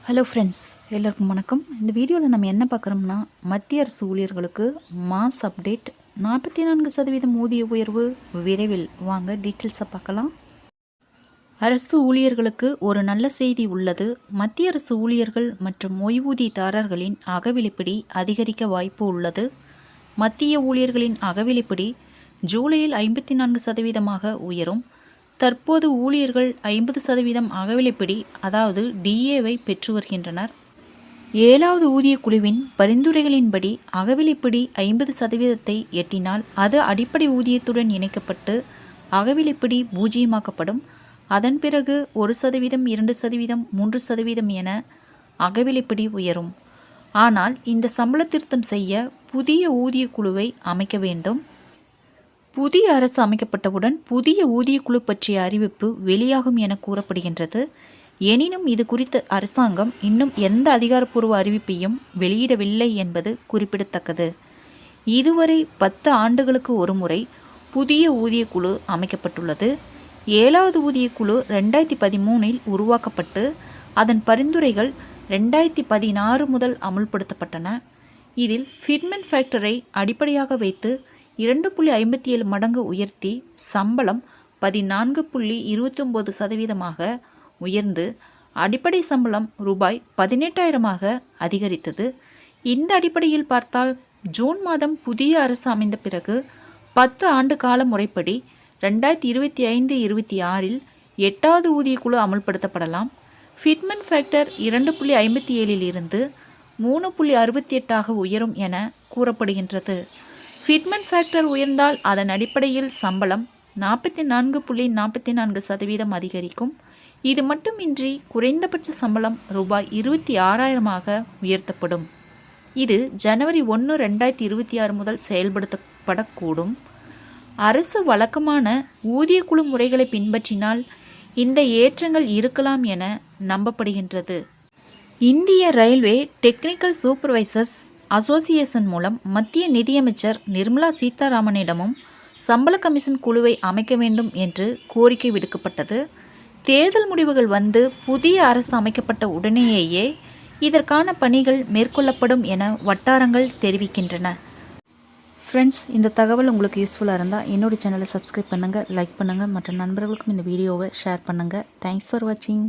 Hello friends, எல்லாருக்கும் வணக்கம். இந்த வீடியோவில் நம்ம என்ன பார்க்குறோம்னா, மத்திய அரசு ஊழியர்களுக்கு மாஸ் அப்டேட் 44% ஊதிய உயர்வு விரைவில். வாங்க டீட்டெயில்ஸை பார்க்கலாம். அரசு ஊழியர்களுக்கு ஒரு நல்ல செய்தி உள்ளது. மத்திய அரசு ஊழியர்கள் மற்றும் ஓய்வூதியதாரர்களின் அகவிலைப்படி அதிகரிக்க வாய்ப்பு உள்ளது. மத்திய ஊழியர்களின் அகவிலைப்படி ஜூலையில் 54% உயரும். தற்போது ஊழியர்கள் 50% அகவிலைப்படி அதாவது டிஏவை பெற்று வருகின்றனர். 7வது ஊதிய குழுவின் பரிந்துரைகளின்படி அகவிலைப்படி 50% எட்டினால் அது அடிப்படை ஊதியத்துடன் இணைக்கப்பட்டு அகவிலைப்படி பூஜ்ஜியமாக்கப்படும். அதன் பிறகு 1%, 2%, 3% என அகவிலைப்படி உயரும். ஆனால் இந்த சம்பள திருத்தம் செய்ய புதிய ஊதிய குழுவை அமைக்க வேண்டும். புதிய அரசு அமைக்கப்பட்டவுடன் புதிய ஊதியக்குழு பற்றிய அறிவிப்பு வெளியாகும் என கூறப்படுகின்றது. எனினும் இது குறித்து அரசாங்கம் இன்னும் எந்த அதிகாரப்பூர்வ அறிவிப்பையும் வெளியிடவில்லை என்பது குறிப்பிடத்தக்கது. இதுவரை 10 ஆண்டுகளுக்கு ஒருமுறை புதிய ஊதியக்குழு அமைக்கப்பட்டுள்ளது. 7வது ஊதியக்குழு 2013இல் உருவாக்கப்பட்டு அதன் பரிந்துரைகள் 2016 முதல் அமுல்படுத்தப்பட்டன. இதில் ஃபிட்மென்ட் ஃபேக்டரை அடிப்படையாக வைத்து 2.57 மடங்கு உயர்த்தி சம்பளம் 14.29% உயர்ந்து அடிப்படை சம்பளம் ரூபாய் 18,000 அதிகரித்தது. இந்த அடிப்படையில் பார்த்தால் ஜூன் மாதம் புதிய அரசு அமைந்த பிறகு 10 ஆண்டு கால முறைப்படி 2025-26இல் 8வது ஊதியக்குழு அமல்படுத்தப்படலாம். ஃபிட்மென்ட் ஃபேக்டர் 2.57 இருந்து 3.68 உயரும் என கூறப்படுகின்றது. ஃபிட்மென்ட் ஃபேக்டர் உயர்ந்தால் அதன் அடிப்படையில் சம்பளம் 44.44% அதிகரிக்கும். இது மட்டுமின்றி குறைந்தபட்ச சம்பளம் ரூபாய் 26,000 உயர்த்தப்படும். இது ஜனவரி 1, 2026 முதல் செயல்படுத்தப்படக்கூடும். அரசு வழக்கமான ஊதியக்குழு முறைகளை பின்பற்றினால் இந்த ஏற்றங்கள் இருக்கலாம் என நம்பப்படுகின்றது. இந்திய ரயில்வே டெக்னிக்கல் சூப்பர்வைசர்ஸ் அசோசியேஷன் மூலம் மத்திய நிதியமைச்சர் நிர்மலா சீதாராமனிடமும் சம்பள கமிஷன் குழுவை அமைக்க வேண்டும் என்று கோரிக்கை விடுக்கப்பட்டது. தேர்தல் முடிவுகள் வந்து புதிய அரசு அமைக்கப்பட்ட உடனேயே இதற்கான பணிகள் மேற்கொள்ளப்படும் என வட்டாரங்கள் தெரிவிக்கின்றன. ஃப்ரெண்ட்ஸ், இந்த தகவல் உங்களுக்கு யூஸ்ஃபுல்லாக இருந்தால் என்னோட சேனலை சப்ஸ்கிரைப் பண்ணுங்கள், லைக் பண்ணுங்கள், மற்ற நண்பர்களுக்கும் இந்த வீடியோவை ஷேர் பண்ணுங்கள். தேங்க்ஸ் ஃபார் வாட்சிங்.